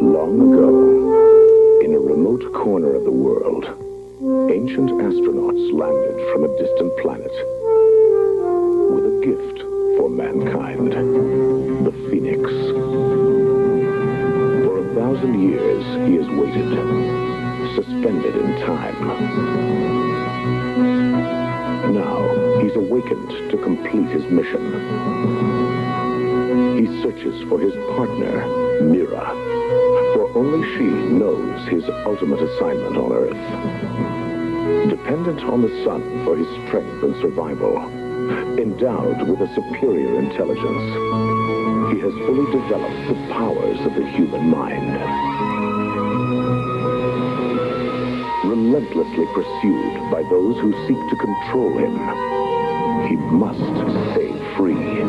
Long ago, in a remote corner of the world, ancient astronauts landed from a distant planet with a gift for mankind, the Phoenix. For 1,000 years, he has waited, suspended in time. Now, he's awakened to complete his mission. He searches for his partner, Mira, for only she knows his ultimate assignment on Earth. Dependent on the sun for his strength and survival, endowed with a superior intelligence, he has fully developed the powers of the human mind. Relentlessly pursued by those who seek to control him, he must stay free.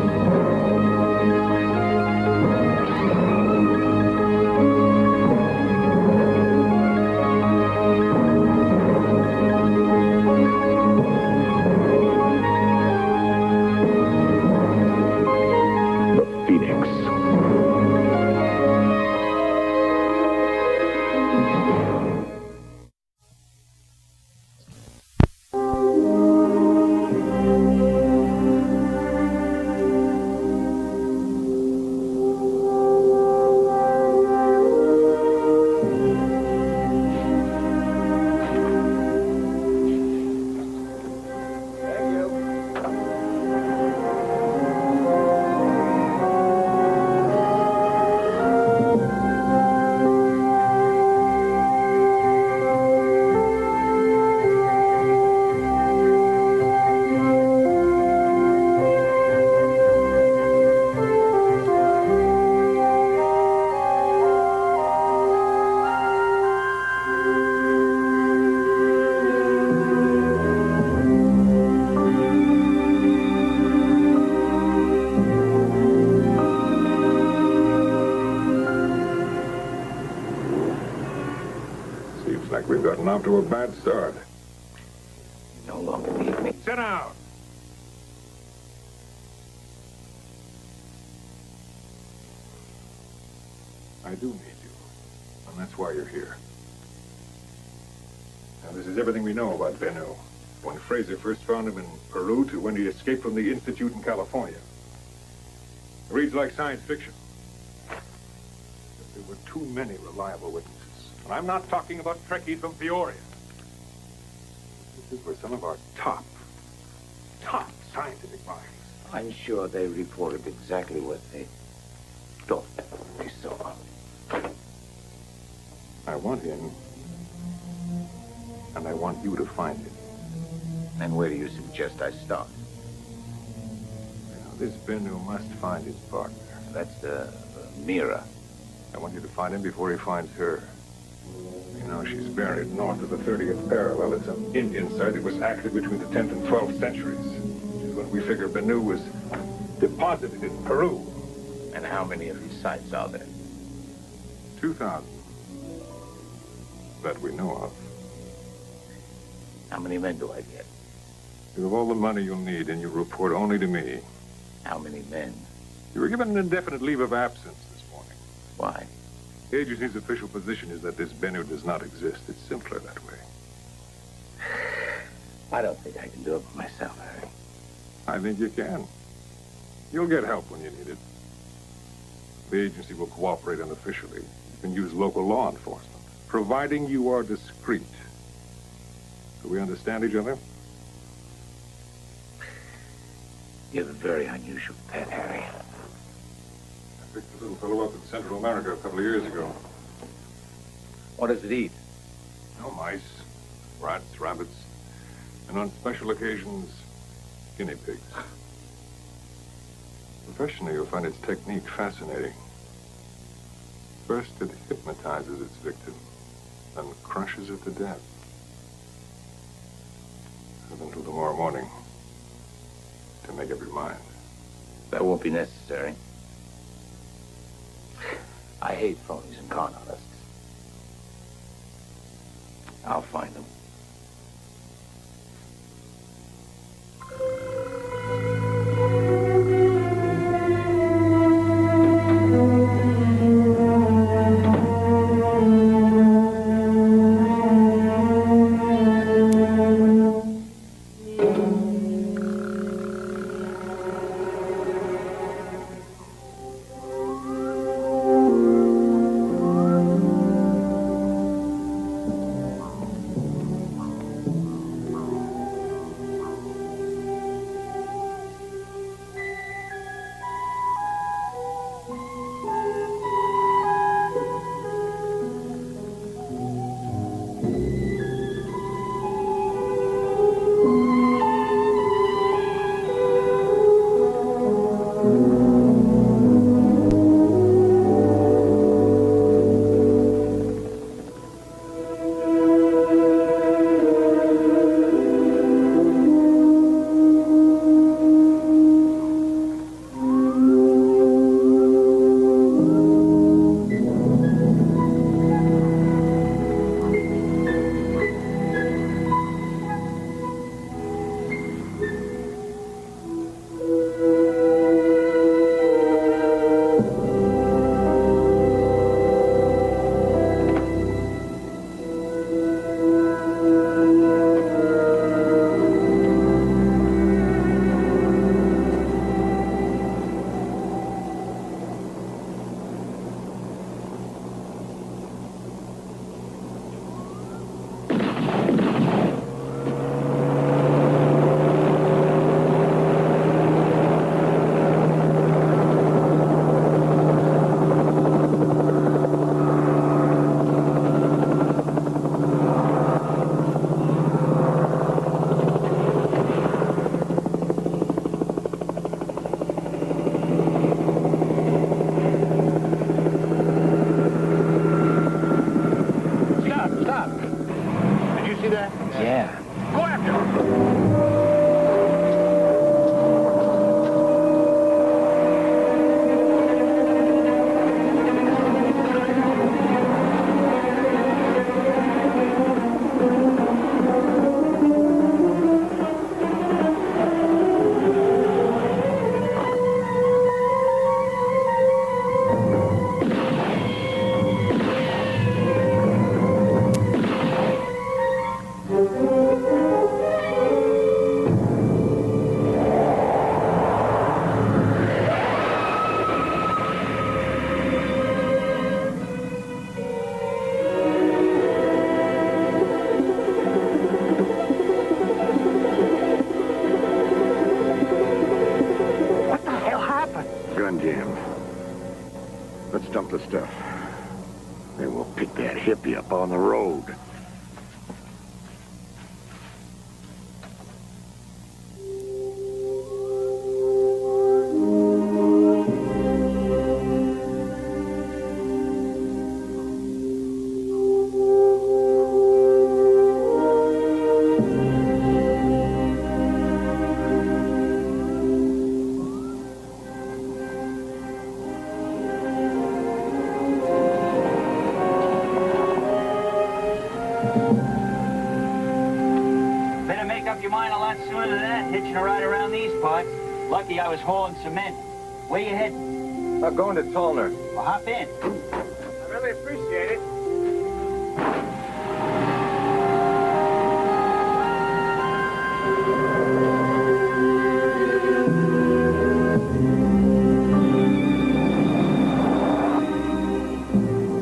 Off to a bad start. You no longer need me. Sit down. I do need you, and that's why you're here. Now, this is everything we know about Bennu. When Fraser first found him in Peru to when he escaped from the Institute in California. It reads like science fiction. But there were too many reliable witnesses. And I'm not talking about Trekkies from Peoria. These were some of our top scientific minds. I'm sure they reported exactly what they thought they saw. I want him, and I want you to find him. And where do you suggest I start? Now, this Bennu must find his partner. That's Mira. I want you to find him before he finds her. You know, she's buried north of the 30th parallel. It's an Indian site that was active between the 10th and 12th centuries. Which is when we figure Bennu was deposited in Peru. And how many of these sites are there? 2,000. That we know of. How many men do I get? You have all the money you'll need, and you report only to me. How many men? You were given an indefinite leave of absence this morning. Why? The agency's official position is that this Bennu does not exist. It's simpler that way. I don't think I can do it myself, Harry. I think you can. You'll get help when you need it. The agency will cooperate unofficially. You can use local law enforcement, providing you are discreet. Do we understand each other? You have a very unusual pet, Harry. I picked a little fellow up in Central America a couple of years ago. What does it eat? No mice, rats, rabbits, and on special occasions, guinea pigs. Professionally, you'll find its technique fascinating. First, it hypnotizes its victim, then crushes it to death. Have until tomorrow morning to make up your mind. That won't be necessary. I hate phonies and con artists. I'll find them. Yeah. Go after him! Gun jammed. Let's dump the stuff. Then we'll pick that hippie up on the road. Lucky I was hauling cement. Where you heading? I'm going to Tolner. Well, hop in. I really appreciate it.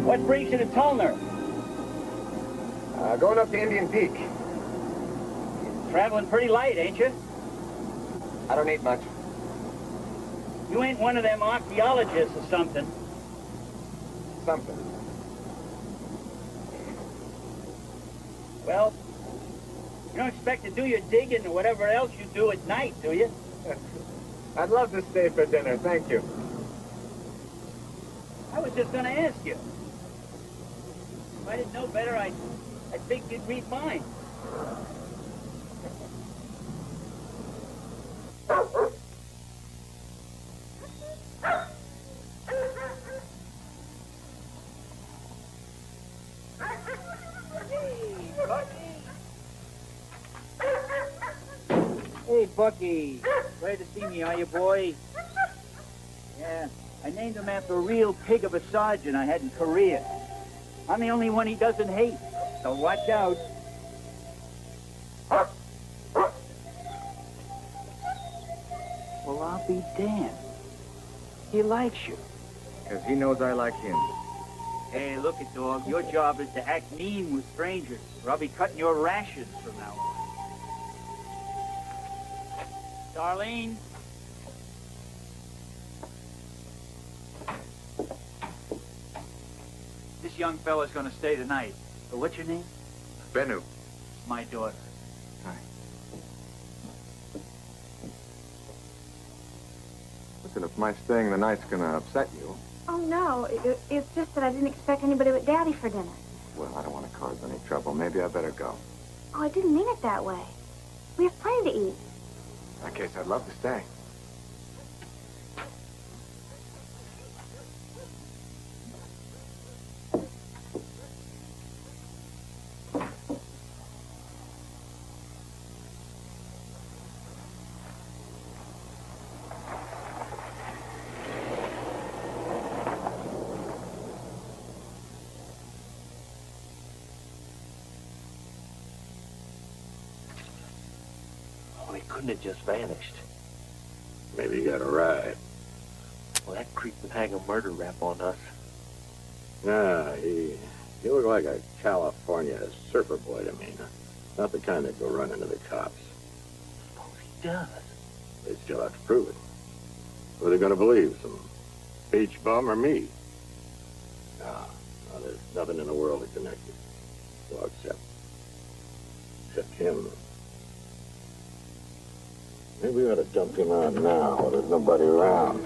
What brings you to Tolner? Going up to Indian Peak. Traveling pretty light, ain't you? I don't need much. You ain't one of them archaeologists or something. Something. Well, you don't expect to do your digging or whatever else you do at night, do you? I'd love to stay for dinner, thank you. I was just gonna ask you. If I didn't know better, I'd think you'd read mine. Hey, Bucky. Glad to see me, are you, boy? Yeah, I named him after a real pig of a sergeant I had in Korea. I'm the only one he doesn't hate, so watch out. Well, I'll be damned. He likes you. Because he knows I like him. Hey, look it, dog. Your job is to act mean with strangers, or I'll be cutting your rations from now on. Darlene? This young fella's gonna stay tonight. But what's your name? Bennu. My daughter. Hi. Listen, if my staying the night's gonna upset you... Oh, no. It's just that I didn't expect anybody but Daddy for dinner. Well, I don't want to cause any trouble. Maybe I better go. Oh, I didn't mean it that way. We have plenty to eat. In that case, I'd love to stay. Couldn't have just vanished. Maybe you got a ride. Well, that creep would hang a murder rap on us. Nah, he looked like a California surfer boy to me. Not the kind that go run into the cops. Suppose he does. They still have to prove it. Who are they going to believe? Some beach bum or me? No, there's nothing in the world that connects you. Well, except him. Maybe we ought to dump him out now while there's nobody around.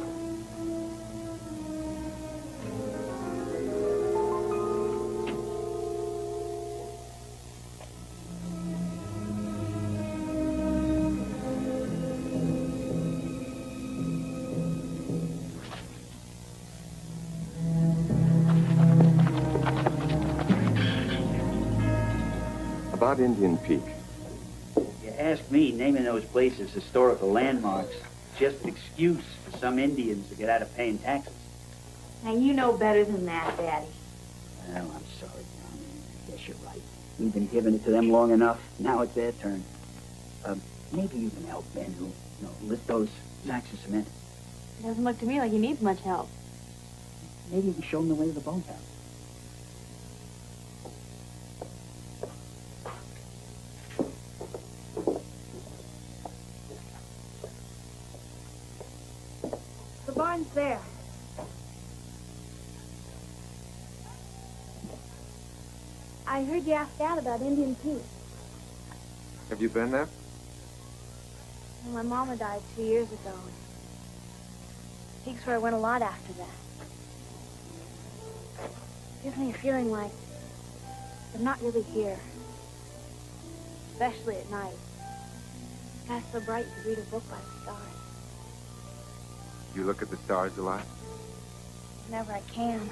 about Indian Peak? If you ask me, naming those places historical landmarks is just an excuse for some Indians to get out of paying taxes. Now, you know better than that, Daddy. Well, I'm sorry, Tom. I guess you're right. We've been giving it to them long enough. Now it's their turn. Maybe you can help Bennu. Lift those sacks of cement. It doesn't look to me like he needs much help. Maybe you can show him the way to the bunkhouse. The barn's there. I heard you ask Dad about Indian Peak. Have you been there? Well, my mama died 2 years ago. Peak's where I went a lot after that. Gives me a feeling like I'm not really here. Especially at night. Sky's so bright you could read a book by the stars. You look at the stars a lot? Whenever I can.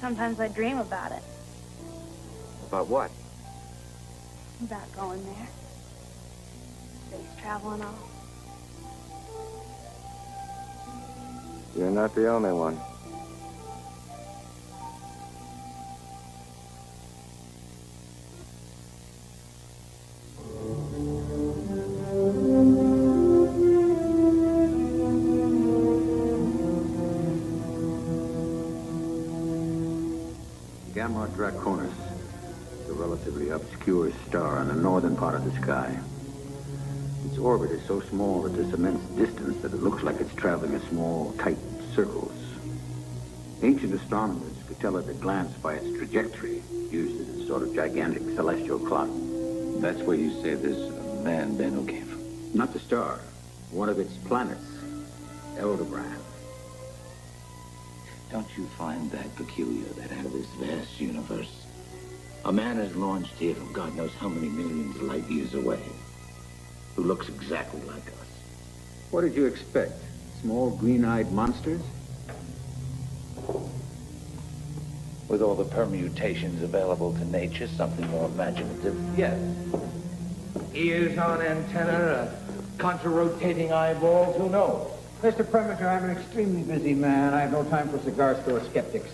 Sometimes I dream about it. About what? About going there. Space travel and all. You're not the only one. Gamma Draconis, a relatively obscure star in the northern part of the sky. Its orbit is so small at this immense distance that it looks like it's traveling in small, tight circles. Ancient astronomers could tell at a glance by its trajectory, used as a sort of gigantic celestial clock. That's where you say this man Bennu came from? Not the star, one of its planets, Aldebaran. Don't you find that peculiar, that out of this vast universe, a man is launched here from God knows how many millions of light years away, who looks exactly like us? What did you expect? Small, green-eyed monsters? With all the permutations available to nature, something more imaginative. Yes. Ears on antenna, contra-rotating eyeballs, who knows? Mr. Preminger, I'm an extremely busy man. I have no time for cigar store skeptics.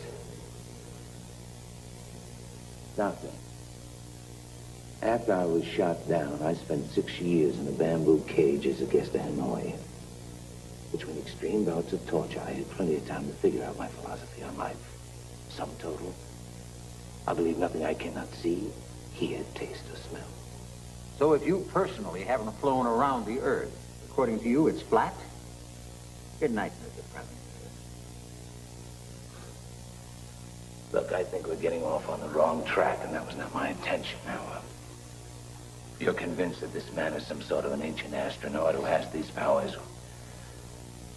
Doctor, after I was shot down, I spent 6 years in a bamboo cage as a guest of Hanoi. Between extreme bouts of torture, I had plenty of time to figure out my philosophy on life. Sum total, I believe nothing I cannot see, hear, taste, or smell. So if you personally haven't flown around the Earth, according to you, it's flat? Good night, Mr. Preminger. Look, I think we're getting off on the wrong track, and that was not my intention. Now, you're convinced that this man is some sort of an ancient astronaut who has these powers.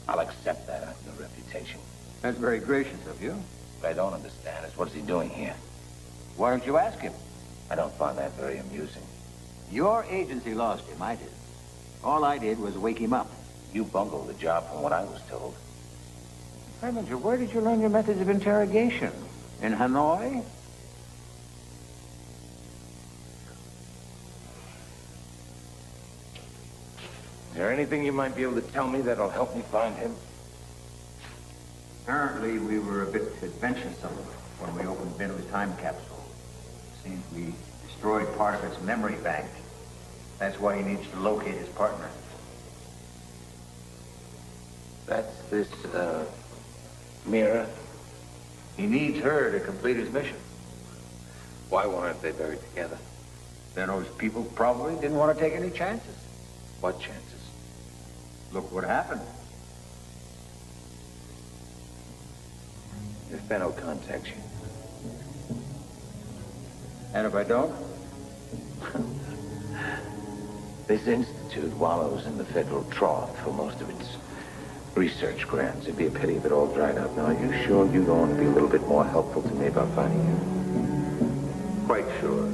I'll accept that on your reputation. That's very gracious of you. What I don't understand is what is he doing here? Why don't you ask him? I don't find that very amusing. Your agency lost him, I did. All I did was wake him up. You bungled the job from what I was told. Preminger, where did you learn your methods of interrogation? In Hanoi? Is there anything you might be able to tell me that'll help me find him? Apparently, we were a bit adventuresome when we opened Bennu's time capsule. Seems we destroyed part of its memory bank. That's why he needs to locate his partner. That's this, Mira? He needs her to complete his mission. Why weren't they buried together? Bennu's people probably didn't want to take any chances. What chances? Look what happened. If Bennu contacts you. And if I don't? This institute wallows in the federal trough for most of its research grants. It'd be a pity if it all dried up. Now, are you sure you don't want to be a little bit more helpful to me about finding him? Quite sure.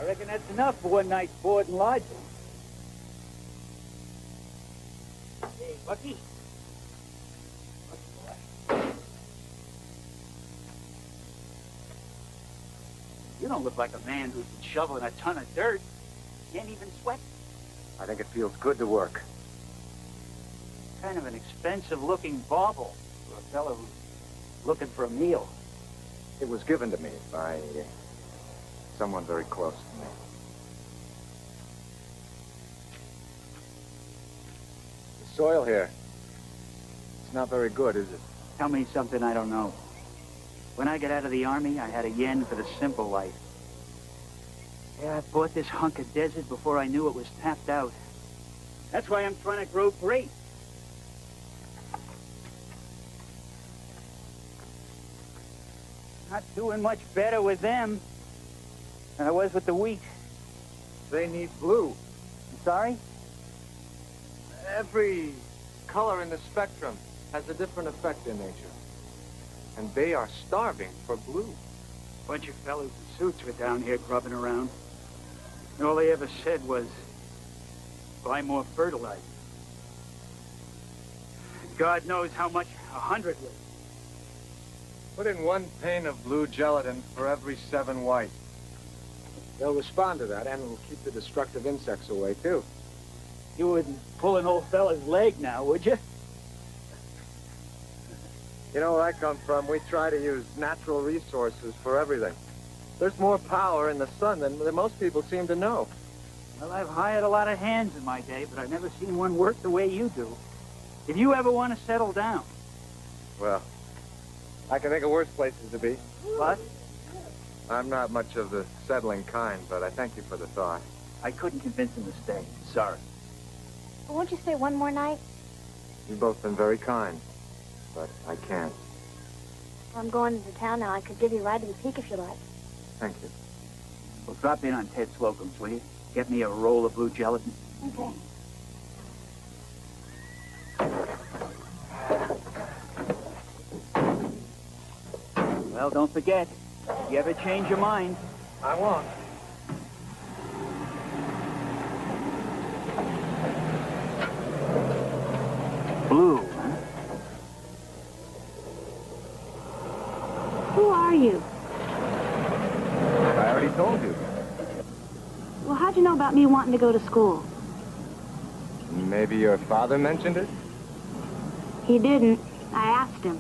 I reckon that's enough for one night's board and lodging. Hey, Bucky. You don't look like a man who's been shoveling a ton of dirt. Can't even sweat. I think it feels good to work. Kind of an expensive-looking bauble for a fellow who's looking for a meal. It was given to me by someone very close to me. The soil here, it's not very good, is it? Tell me something I don't know. When I got out of the Army, I had a yen for the simple life. Yeah, I bought this hunk of desert before I knew it was tapped out. That's why I'm trying to grow grapes. Not doing much better with them than I was with the wheat. They need blue. I'm sorry? Every color in the spectrum has a different effect in nature. And they are starving for blue. A bunch of fellows in suits were down here grubbing around. And all they ever said was, buy more fertilizer. God knows how much 100 was. Put in 1 pane of blue gelatin for every 7 white. They'll respond to that, and it'll keep the destructive insects away, too. You wouldn't pull an old fella's leg now, would you? You know where I come from, we try to use natural resources for everything. There's more power in the sun than most people seem to know. Well, I've hired a lot of hands in my day, but I've never seen one work the way you do. If you ever want to settle down. Well, I can think of worse places to be. What? I'm not much of the settling kind, but I thank you for the thought. I couldn't convince him to stay. Sorry. Well, won't you stay one more night? You've both been very kind, but I can't. Well, I'm going into town now. I could give you a ride to the peak if you like. Thank you. Well, drop in on Ted Slocum's, will you? Get me a roll of blue gelatin. Okay. Well, don't forget, if you ever change your mind. I won't. Blue, huh? Who are you? I already told you. Well, how'd you know about me wanting to go to school? Maybe your father mentioned it? He didn't. I asked him.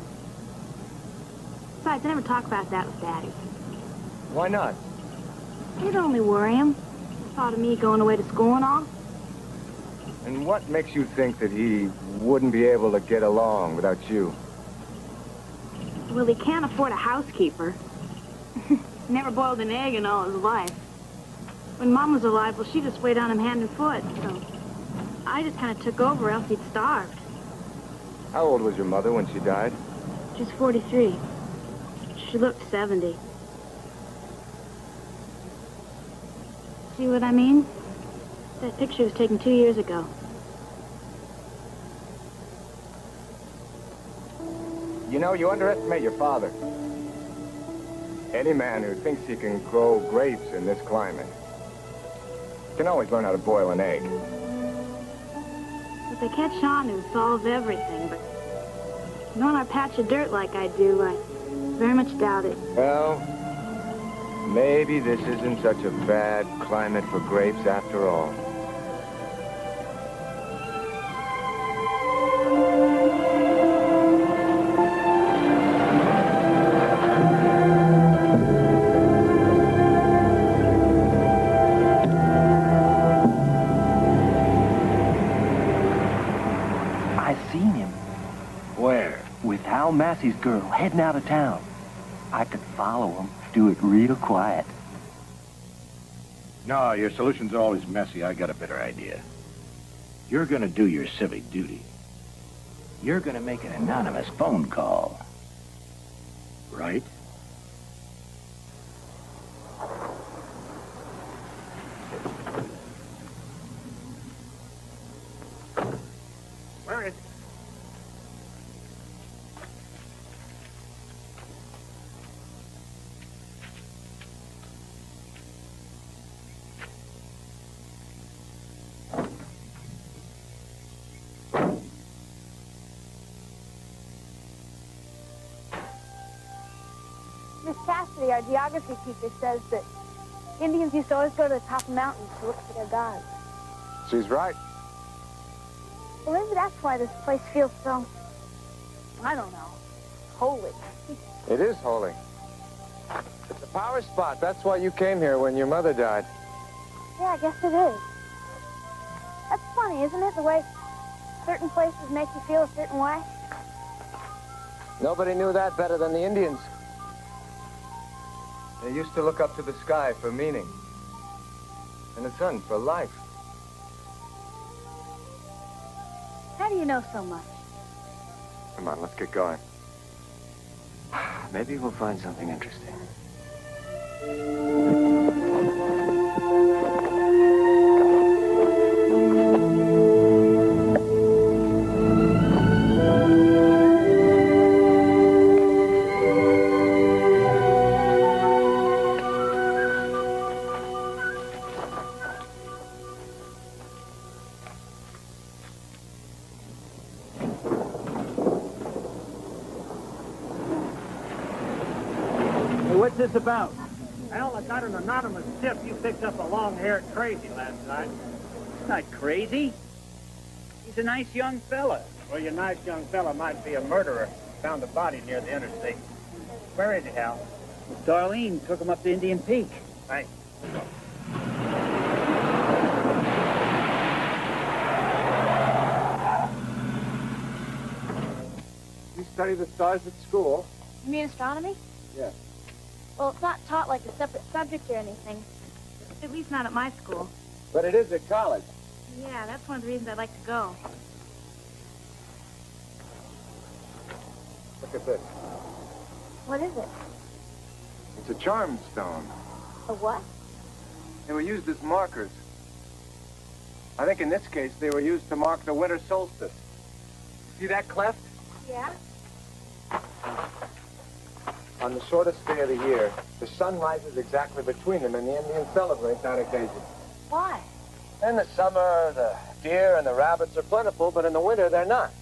Besides, I never talk about that with Daddy. Why not? It'd only worry him. Thought of me going away to school and all. And what makes you think that he wouldn't be able to get along without you? Well, he can't afford a housekeeper. Never boiled an egg in all his life. When Mom was alive, well, she just weighed on him hand and foot, so I just kind of took over, else he'd starved. How old was your mother when she died? She was 43. She looked 70. See what I mean? That picture was taken 2 years ago. You know, you underestimate your father. Any man who thinks he can grow grapes in this climate can always learn how to boil an egg. If they catch on, it would solve everything, but knowing our patch of dirt like I do, I very much doubt it. Well, maybe this isn't such a bad climate for grapes after all. Massey's girl heading out of town. I could follow him, do it real quiet. No, your solutions are always messy. I got a better idea. You're gonna do your civic duty. You're gonna make an anonymous phone call. Right? Where is... Miss Cassidy, our geography teacher, says that Indians used to always go to the top of mountains to look for their gods. She's right. Well, maybe that's why this place feels so, I don't know, holy. It is holy. It's a power spot. That's why you came here when your mother died. Yeah, I guess it is. That's funny, isn't it? The way certain places make you feel a certain way. Nobody knew that better than the Indians. They used to look up to the sky for meaning. And the sun for life. How do you know so much? Come on, let's get going. Maybe we'll find something interesting. What's this about? Well, I got an anonymous tip you picked up a long-haired crazy last night. He's not crazy. He's a nice young fella. Well, your nice young fella might be a murderer. Found a body near the interstate. Where is he, Hal? Well, Darlene took him up to Indian Peak. Thanks. You study the stars at school? You mean astronomy? Yes. Well, it's not taught like a separate subject or anything. At least not at my school. But it is at college. Yeah, that's one of the reasons I'd like to go. Look at this. What is it? It's a charm stone. A what? They were used as markers. I think in this case they were used to mark the winter solstice. See that cleft? Yeah? On the shortest day of the year, the sun rises exactly between them, and the Indians celebrate that occasion. Why? In the summer, the deer and the rabbits are plentiful, but in the winter, they're not.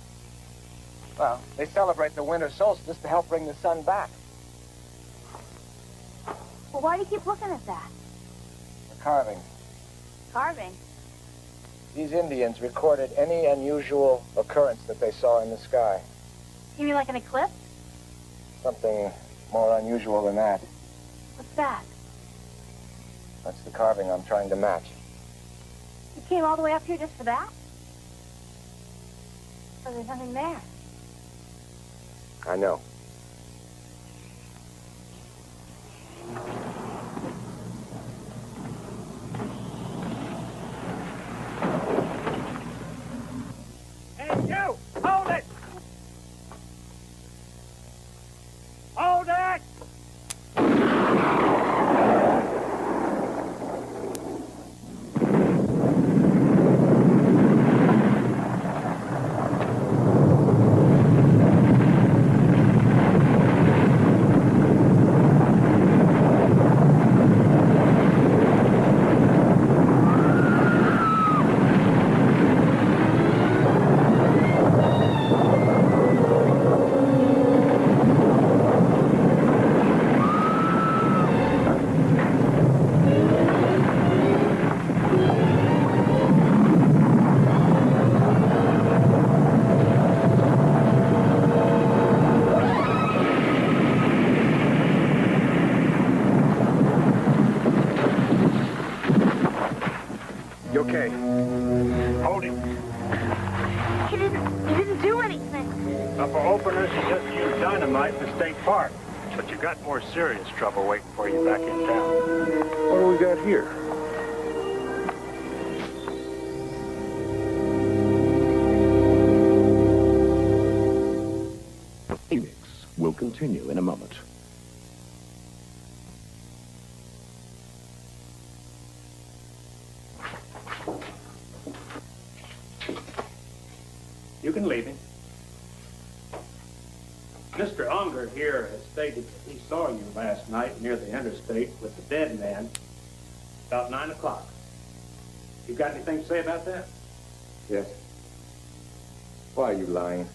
Well, they celebrate the winter solstice to help bring the sun back. Well, why do you keep looking at that? The carving. Carving? These Indians recorded any unusual occurrence that they saw in the sky. You mean like an eclipse? Something more unusual than that. What's that? That's the carving I'm trying to match. You came all the way up here just for that? Oh, there's nothing there. I know. Hey, you! Hold it! Hold it! You okay? Hold it. He didn't do anything. Now, for openers, you just used dynamite in the state park. But you got more serious trouble waiting for you back in town. What do we got here? Phoenix will continue in a moment. You can leave him. Mr. Unger here has stated that he saw you last night near the interstate with the dead man about 9 o'clock. You got anything to say about that? Yes. Why are you lying?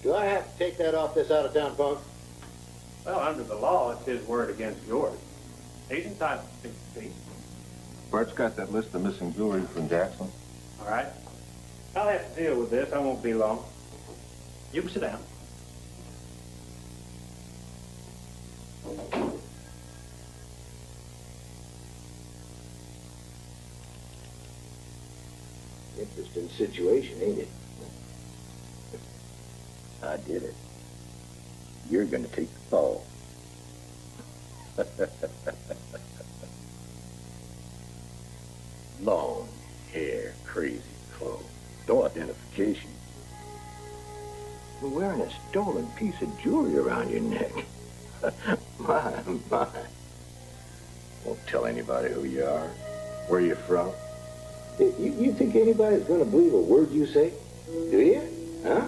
Do I have to take that off this out-of-town punk? Well, under the law, it's his word against yours. He's entitled to speak the peace. Bart's got that list of missing jewelry from Jackson. All right. I'll have to deal with this. I won't be long. You can sit down. Interesting situation, ain't it? I did it. You're gonna take the fall. Long hair, crazy clothes, no identification. You're wearing a stolen piece of jewelry around your neck. My. Won't tell anybody who you are, where you're from. You think anybody's gonna believe a word you say? Do you? Huh?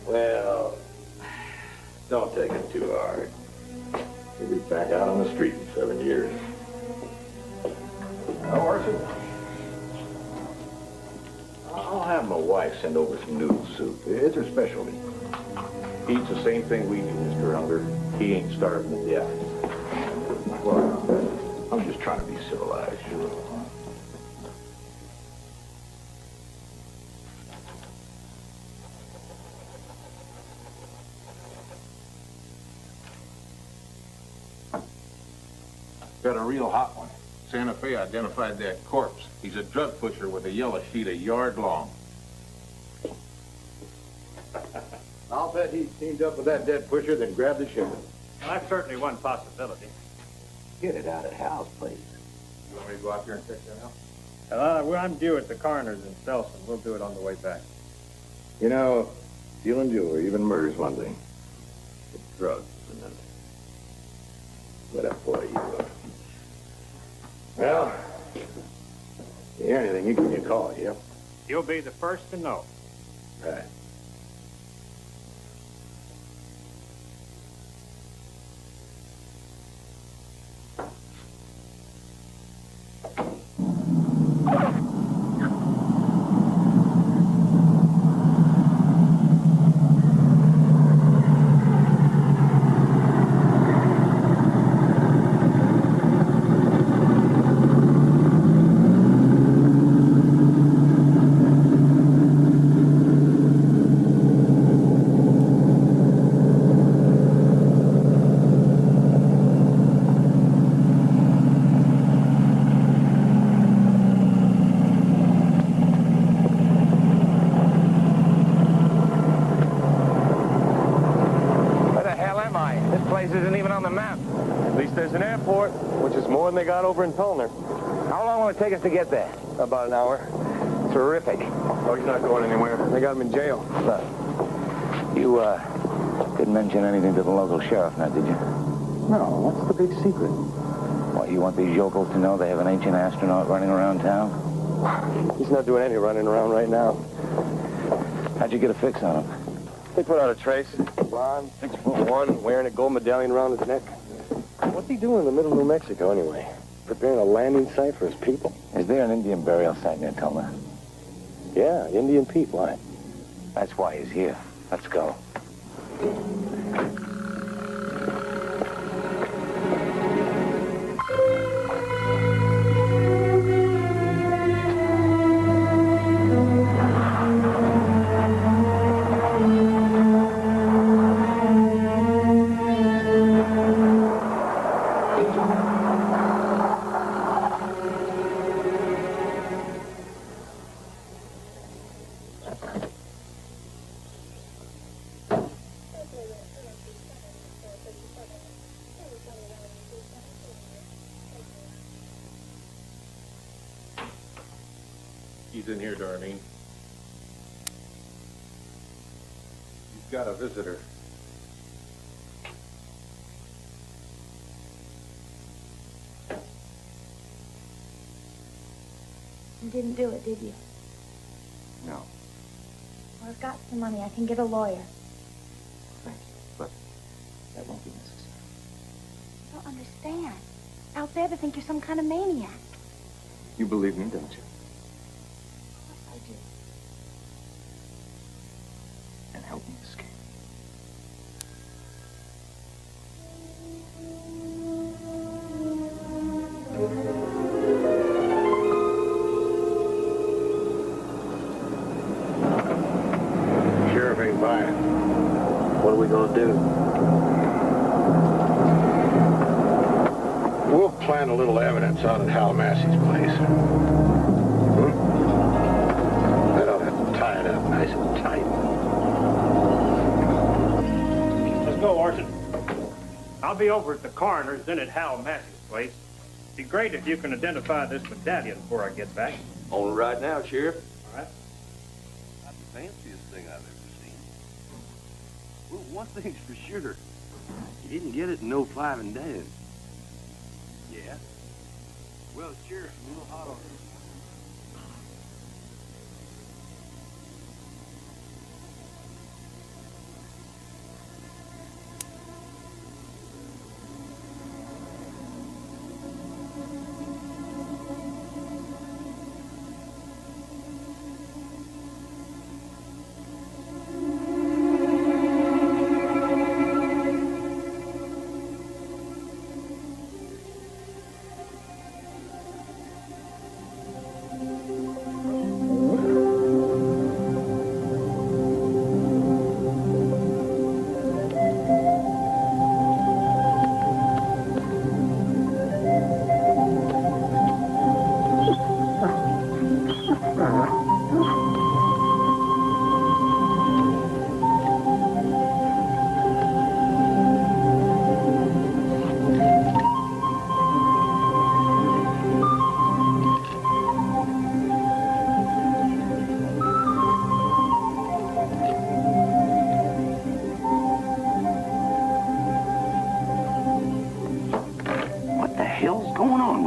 Well, don't take it too hard. You'll be back out on the street in 7 years. How are you? I'll have my wife send over some noodle soup. It's her specialty. He eats the same thing we do, Mr. Unger. He ain't starving to death. Well, I'm just trying to be civilized, sure. Got a real hot one. Santa Fe identified that corpse. He's a drug pusher with a yellow sheet a yard long. I'll bet he teamed up with that dead pusher, then grabbed the shipment. Well, that's certainly one possibility. Get it out of Hal's place. You want me to go out there and check that out? Well, I'm due at the coroner's in Selson. We'll do it on the way back. You know, stealing jewelry, even murder's one thing. But drugs is another. What a boy you are. Well, if you hear anything, you give me a call, yeah? You'll be the first to know. Right. They got over in Pelner. How long will it take us to get there? About an hour. Terrific. Oh, he's not going anywhere. They got him in jail. Look, you, didn't mention anything to the local sheriff now, did you? No, what's the big secret? What, you want these yokels to know they have an ancient astronaut running around town? He's not doing any running around right now. How'd you get a fix on him? They put out a trace. Blonde, 6'1", wearing a gold medallion around his neck. What's he doing in the middle of New Mexico, anyway? Preparing a landing site for his people? Is there an Indian burial site near Tulna? Yeah, Indian Pete. Why? That's why he's here. Let's go. He's in here, Darlene. He's got a visitor. You didn't do it, did you? No. Well, I've got some money. I can get a lawyer. Thank you, but that won't be necessary. I don't understand. Out there, they think you're some kind of maniac. You believe me, don't you? I do. swing by it. What are we gonna do? We'll plant a little evidence out at Hal Massey's place. Then I'll have to tie it up nice and tight. Let's go, Orson. I'll be over at the coroner's, then at Hal Massey's place. It'd be great if you can identify this medallion before I get back. On right now, Sheriff. All right. Not the fanciest thing I've ever seen. Well, one thing's for sure. You didn't get it in no 5 and dime. Yeah? Well, Sheriff, a little hot on it.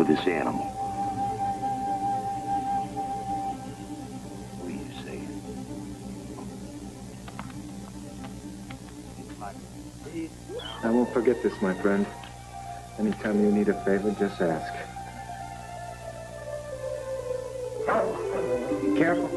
This animal. What are you saying? I won't forget this, my friend. Anytime you need a favor, just ask. Be careful.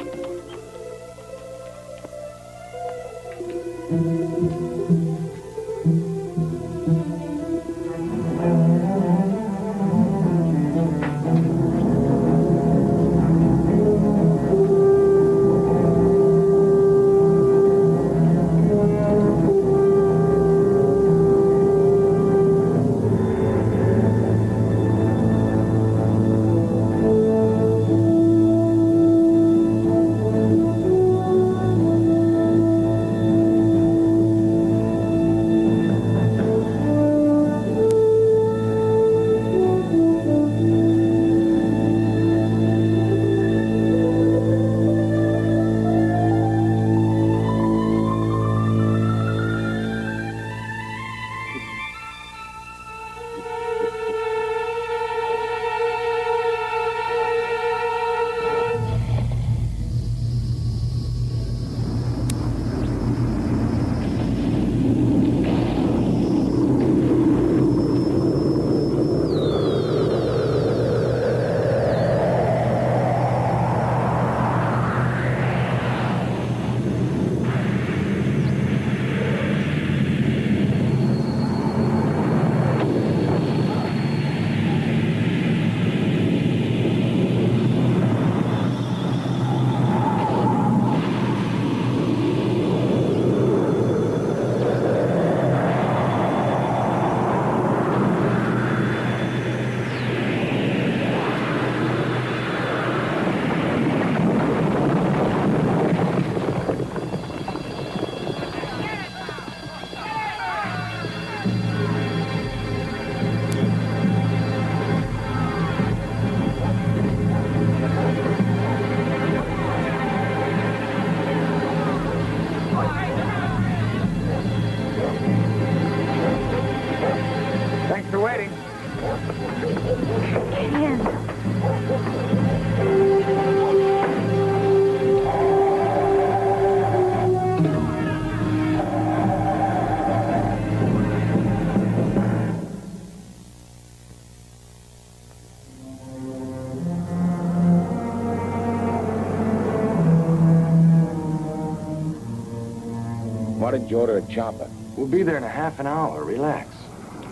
Why did you order a chopper? We'll be there in a half an hour. Relax.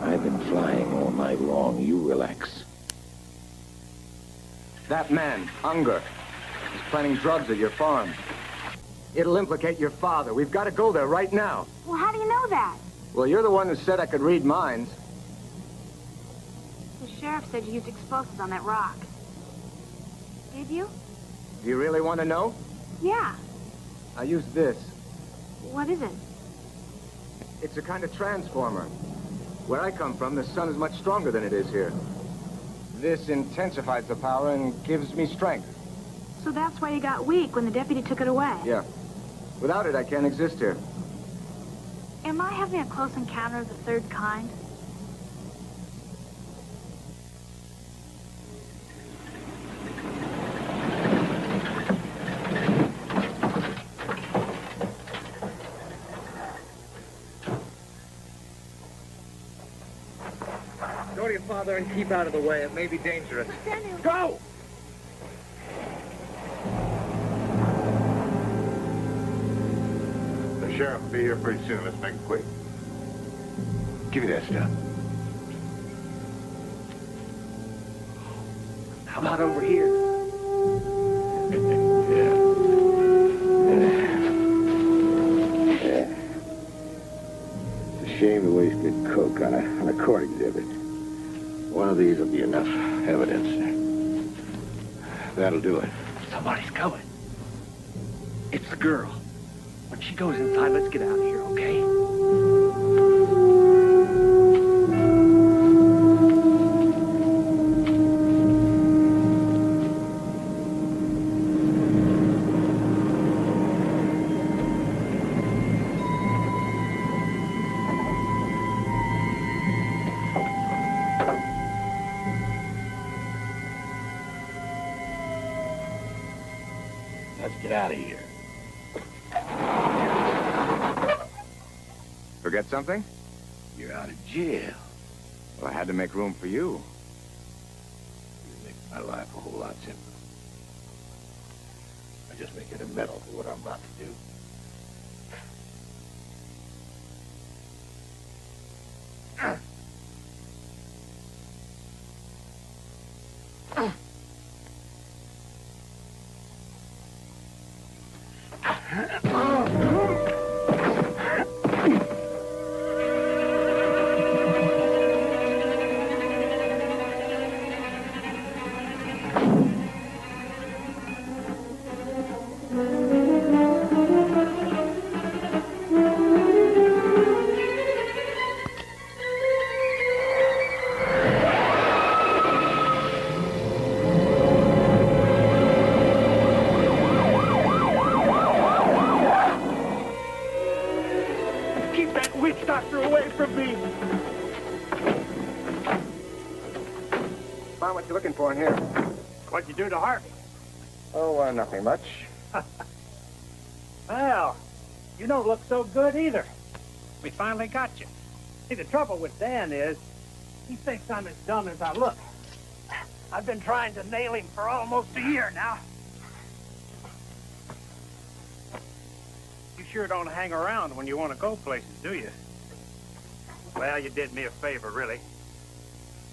I've been flying all night long. You relax. That man, Unger, is planting drugs at your farm. It'll implicate your father. We've got to go there right now. Well, how do you know that? Well, you're the one who said I could read minds. The sheriff said you used explosives on that rock. Did you? Do you really want to know? Yeah. I used this. What is it? It's a kind of transformer. Where I come from, the sun is much stronger than it is here. This intensifies the power and gives me strength. So that's why you got weak when the deputy took it away? Yeah. Without it, I can't exist here. Am I having a close encounter of the third kind? Go to your father and keep out of the way. It may be dangerous. Bennu. Go! The sheriff will be here pretty soon. Let's make it quick. Give me that stuff. How about over here? It's a shame to waste good coke on a court exhibit. One of these will be enough evidence. That'll do it. Somebody's coming. It's the girl. When she goes inside, let's get out of here, okay? Let's get out of here. Forget something? You're out of jail. Well, I had to make room for you. You make my life a whole lot simpler. I just make it a medal for what I'm about to do. Find what you're looking for in here. What'd you do to Harvey? Oh, nothing much. Well, you don't look so good either. We finally got you. See, the trouble with Dan is, he thinks I'm as dumb as I look. I've been trying to nail him for almost a year now. You sure don't hang around when you want to go places, do you? Well, you did me a favor, really.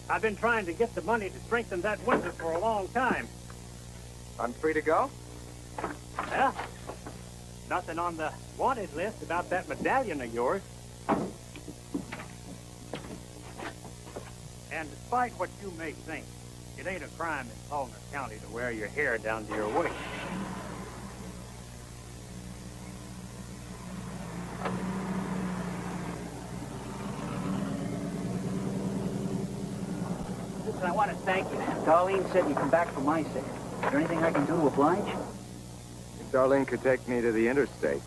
I've been trying to get the money to strengthen that window for a long time. I'm free to go? Well, nothing on the wanted list about that medallion of yours. And despite what you may think, it ain't a crime in Palmer County to wear your hair down to your waist. Listen, I want to thank you. Darlene said you come back for my sake. Is there anything I can do to oblige? If Darlene could take me to the interstate,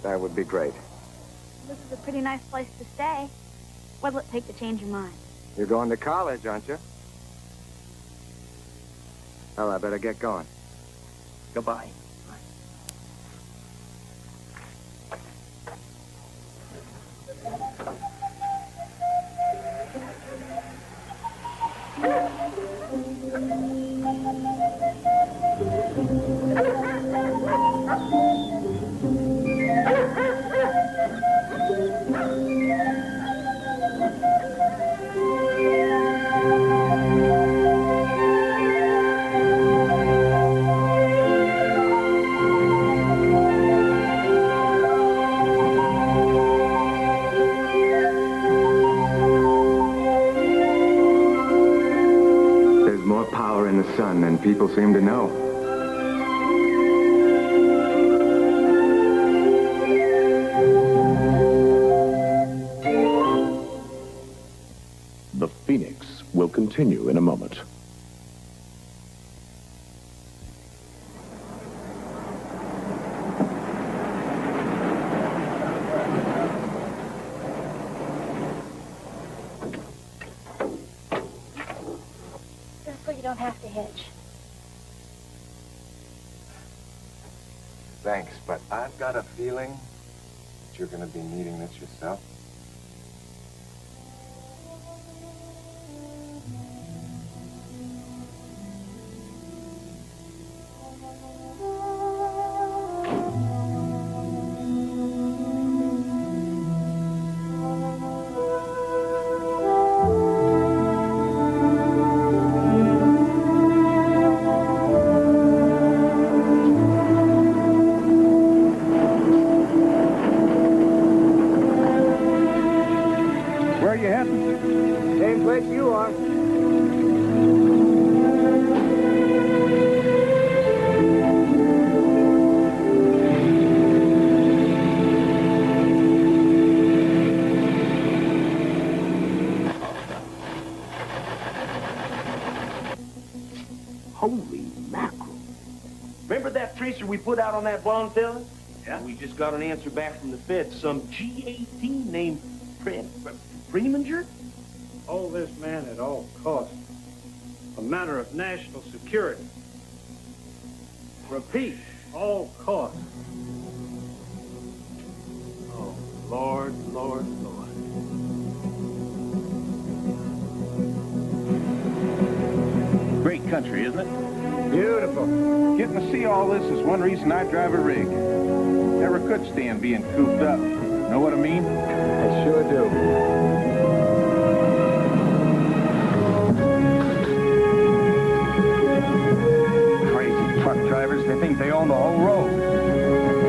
that would be great. This is a pretty nice place to stay. What'll it take to change your mind? You're going to college, aren't you? Well, I better get going. Goodbye. people seem to know. The Phoenix will continue in a moment. So you don't have to hitch. Thanks, but I've got a feeling that you're going to be needing this yourself. Holy mackerel. Remember that tracer we put out on that blonde fella? Yeah? We just got an answer back from the feds. Some G-18 named Preminger? Hold this man at all costs. A matter of national security. Repeat, all costs. Oh, Lord, Lord, Lord. Great country, isn't it? Beautiful. Getting to see all this is one reason I drive a rig. Never could stand being cooped up. Know what I mean? I sure do. Crazy truck drivers, they think they own the whole road.